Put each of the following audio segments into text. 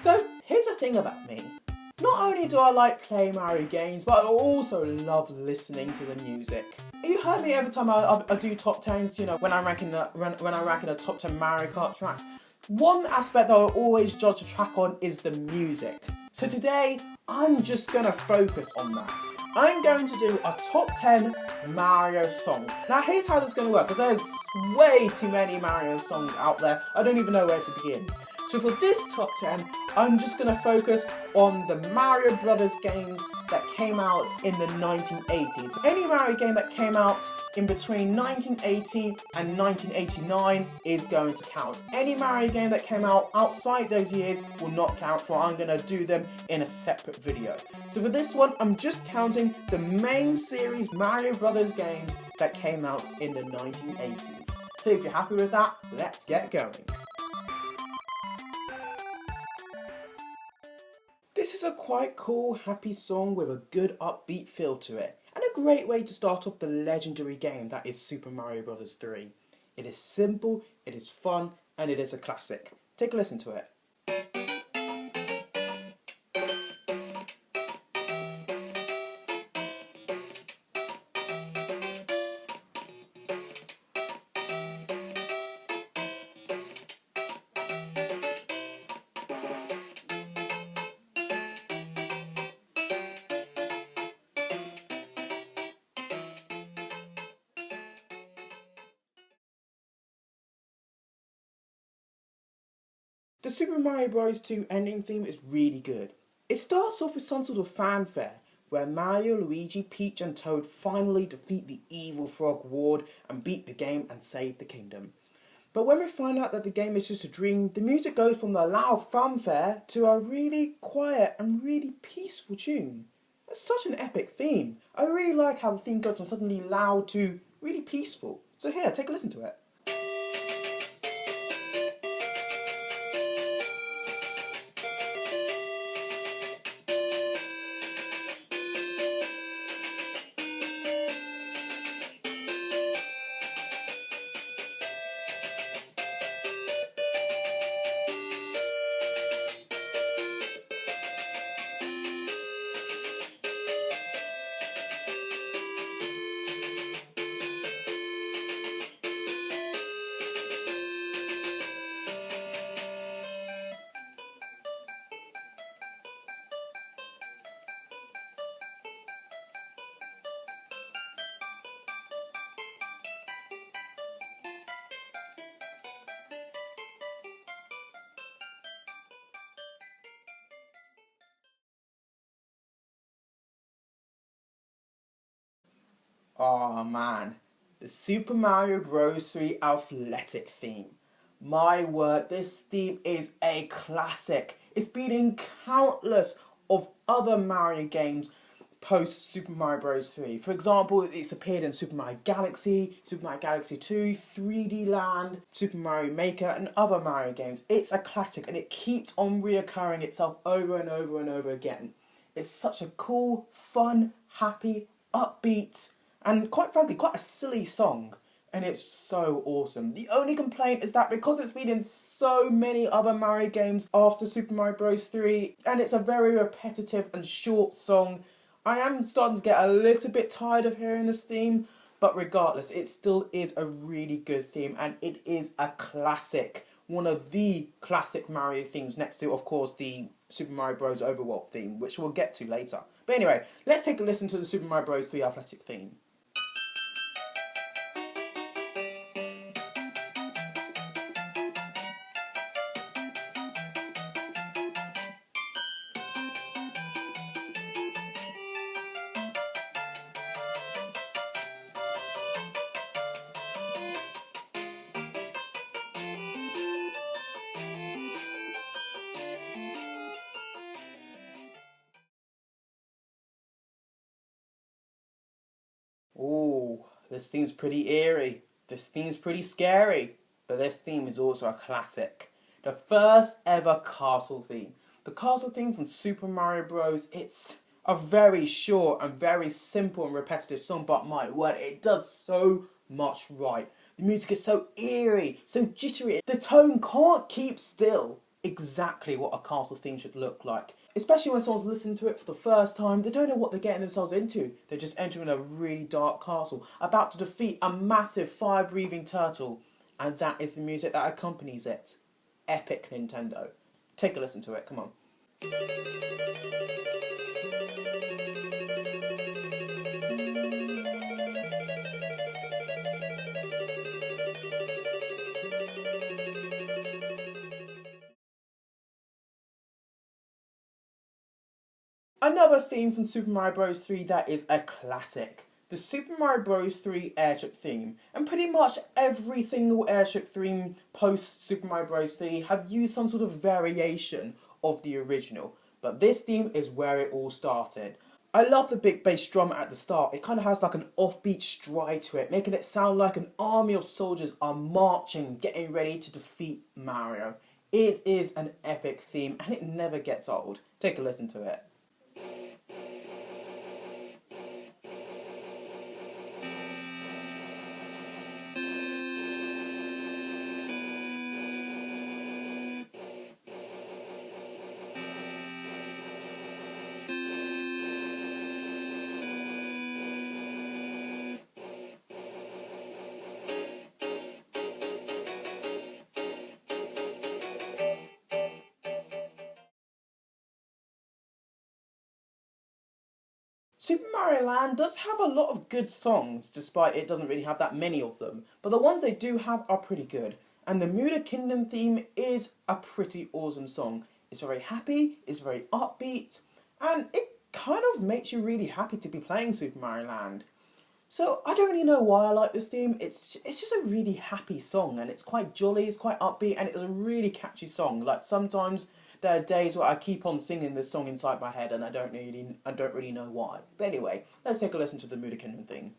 So here's the thing about me. Not only do I like playing Mario games, but I also love listening to the music. You heard me every time I do top 10s, you know, when I rank in a top 10 Mario Kart track. One aspect that I always judge a track on is the music. So today, I'm just going to focus on that. I'm going to do a top 10 Mario songs. Now here's how this is going to work, because there's way too many Mario songs out there. I don't even know where to begin. So for this top 10, I'm just going to focus on the Mario Brothers games that came out in the 1980s. Any Mario game that came out in between 1980 and 1989 is going to count. Any Mario game that came out outside those years will not count, so I'm going to do them in a separate video. So for this one, I'm just counting the main series Mario Brothers games that came out in the 1980s. So if you're happy with that, let's get going. This is a quite cool, happy song with a good upbeat feel to it, and a great way to start off the legendary game that is Super Mario Bros. 3. It is simple, it is fun, and it is a classic. Take a listen to it. The Super Mario Bros. 2 ending theme is really good. It starts off with some sort of fanfare, where Mario, Luigi, Peach and Toad finally defeat the evil Frog Ward and beat the game and save the kingdom. But when we find out that the game is just a dream, the music goes from the loud fanfare to a really quiet and really peaceful tune. It's such an epic theme. I really like how the theme goes from suddenly loud to really peaceful. So here, take a listen to it. Oh man, the Super Mario Bros. 3 Athletic theme. My word, this theme is a classic. It's been in countless of other Mario games post Super Mario Bros. 3. For example, it's appeared in Super Mario Galaxy, Super Mario Galaxy 2, 3D Land, Super Mario Maker and other Mario games. It's a classic and it keeps on reoccurring itself over and over and over again. It's such a cool, fun, happy, upbeat, and quite frankly, quite a silly song. And it's so awesome. The only complaint is that because it's been in so many other Mario games after Super Mario Bros. 3, and it's a very repetitive and short song, I am starting to get a little bit tired of hearing this theme, but regardless, it still is a really good theme, and it is a classic. One of the classic Mario themes, next to, of course, the Super Mario Bros. Overworld theme, which we'll get to later. But anyway, let's take a listen to the Super Mario Bros. 3 Athletic theme. Ooh, this theme's pretty eerie. This theme's pretty scary. But this theme is also a classic. The first ever castle theme. The castle theme from Super Mario Bros. It's a very short and very simple and repetitive song, but my word, it does so much right. The music is so eerie, so jittery. The tone can't keep still. exactly what a castle theme should look like. Especially when someone's listening to it for the first time, they don't know what they're getting themselves into. They're just entering a really dark castle, about to defeat a massive fire-breathing turtle, and that is the music that accompanies it. Epic, Nintendo. Take a listen to it, come on. Another theme from Super Mario Bros. 3 that is a classic. The Super Mario Bros. 3 airship theme. And pretty much every single airship theme post Super Mario Bros. 3 have used some sort of variation of the original. But this theme is where it all started. I love the big bass drum at the start. It kind of has like an offbeat stride to it, making it sound like an army of soldiers are marching, getting ready to defeat Mario. It is an epic theme and it never gets old. Take a listen to it. Super Mario Land does have a lot of good songs, despite it doesn't really have that many of them, but the ones they do have are pretty good. And the Muda Kingdom theme is a pretty awesome song. It's very happy, it's very upbeat, and it kind of makes you really happy to be playing Super Mario Land. So I don't really know why I like this theme. It's just a really happy song, and it's quite jolly, it's quite upbeat, and it's a really catchy song. Like sometimes there are days where I keep on singing this song inside my head, and I don't really know why. But anyway, let's take a listen to the Muda Kingdom theme.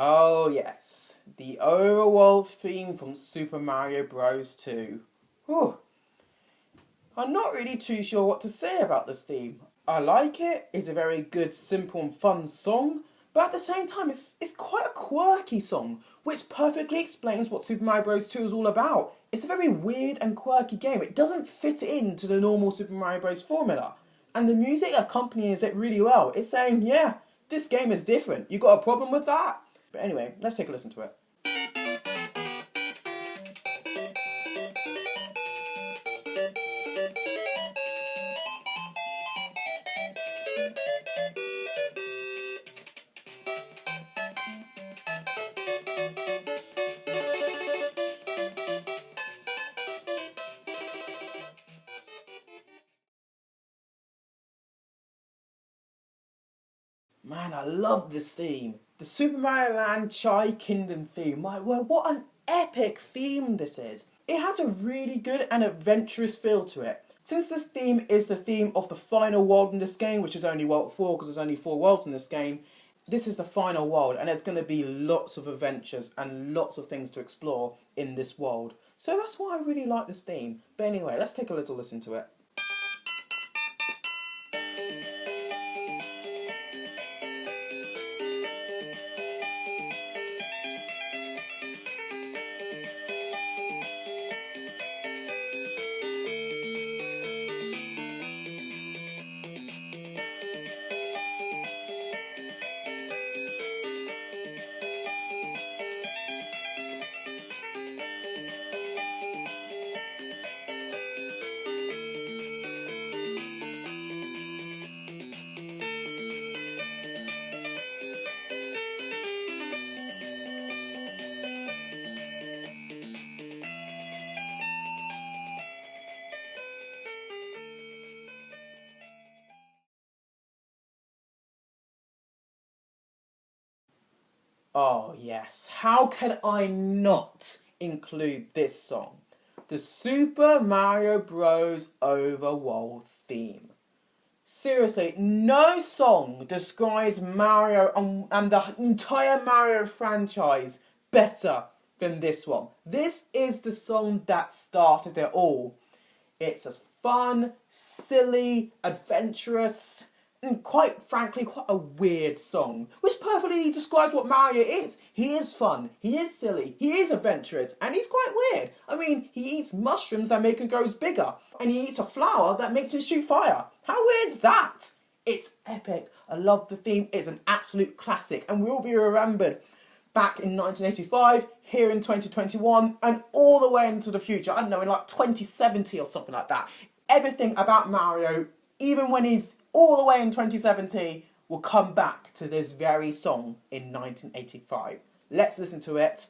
Oh yes, the overworld theme from Super Mario Bros. 2. Whew. I'm not really too sure what to say about this theme. I like it, it's a very good, simple and fun song, but at the same time it's quite a quirky song, which perfectly explains what Super Mario Bros. 2 is all about. It's a very weird and quirky game. It doesn't fit into the normal Super Mario Bros. Formula. And the music accompanies it really well. It's saying, yeah, this game is different. You got a problem with that? But anyway, let's take a listen to it. Man, I love this theme. The Super Mario Land Chai Kingdom theme. My word, what an epic theme this is. It has a really good and adventurous feel to it. Since this theme is the theme of the final world in this game, which is only World 4 because there's only 4 worlds in this game, this is the final world and there's going to be lots of adventures and lots of things to explore in this world. So that's why I really like this theme. But anyway, let's take a little listen to it. Oh, yes. How can I not include this song? The Super Mario Bros. Overworld theme. Seriously, no song describes Mario and the entire Mario franchise better than this one. This is the song that started it all. It's a fun, silly, adventurous, and quite frankly, quite a weird song, which perfectly describes what Mario is. He is fun, he is silly, he is adventurous, and he's quite weird. I mean, he eats mushrooms that make him grow bigger, and he eats a flower that makes him shoot fire. How weird is that? It's epic. I love the theme. It's an absolute classic, and will be remembered back in 1985, here in 2021, and all the way into the future. I don't know, in like 2070 or something like that. Everything about Mario, even when he's all the way in 2070, will come back to this very song in 1985. Let's listen to it.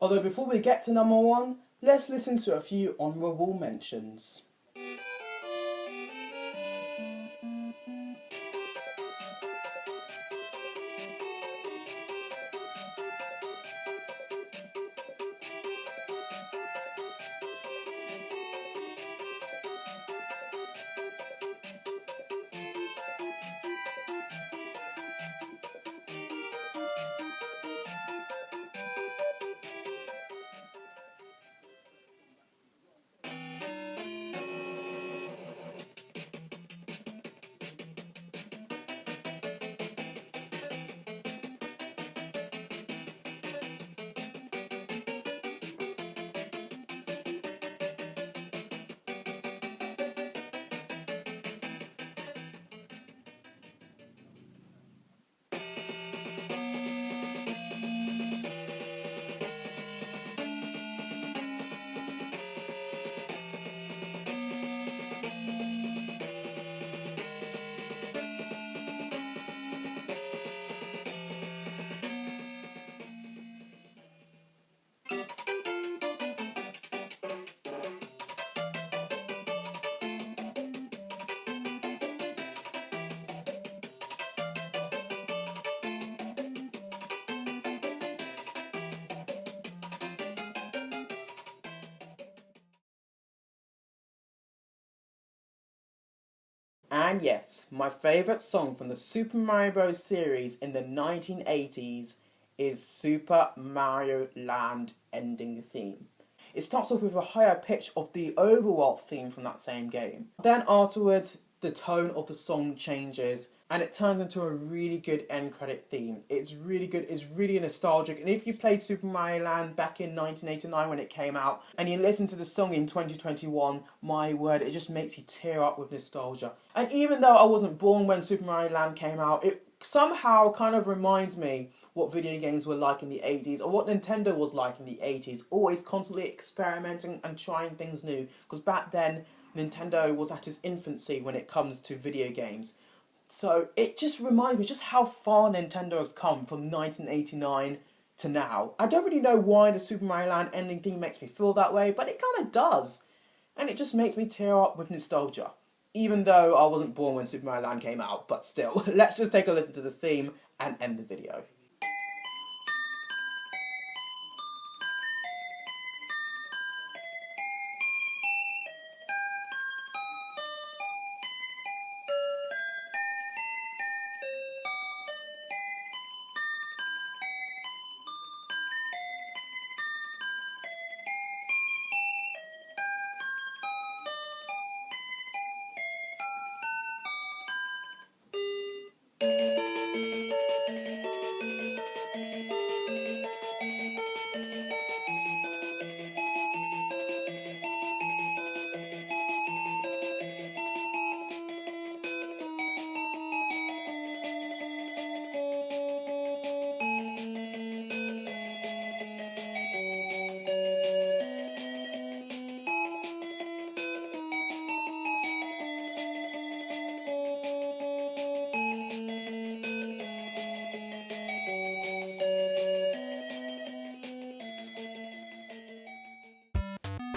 Although before we get to number one, let's listen to a few honourable mentions. And yes, my favourite song from the Super Mario Bros. Series in the 1980s is Super Mario Land ending theme. It starts off with a higher pitch of the Overworld theme from that same game. Then afterwards, the tone of the song changes and it turns into a really good end credit theme. It's really good, it's really nostalgic, and if you played Super Mario Land back in 1989 when it came out, and you listen to the song in 2021, my word, it just makes you tear up with nostalgia. And even though I wasn't born when Super Mario Land came out, it somehow kind of reminds me what video games were like in the 80s, or what Nintendo was like in the 80s, always constantly experimenting and trying things new, because back then Nintendo was at its infancy when it comes to video games. So it just reminds me just how far Nintendo has come from 1989 to now. I don't really know why the Super Mario Land ending theme makes me feel that way, but it kind of does. And it just makes me tear up with nostalgia. Even though I wasn't born when Super Mario Land came out, but still. Let's just take a listen to this theme and end the video.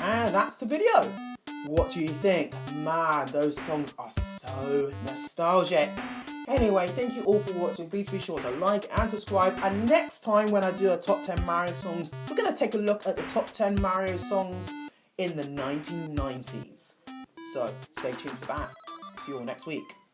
And that's the video. What do you think? Man, those songs are so nostalgic. Anyway, thank you all for watching. Please be sure to like and subscribe. And next time when I do a top 10 Mario songs, we're going to take a look at the top 10 Mario songs in the 1990s. So stay tuned for that. See you all next week.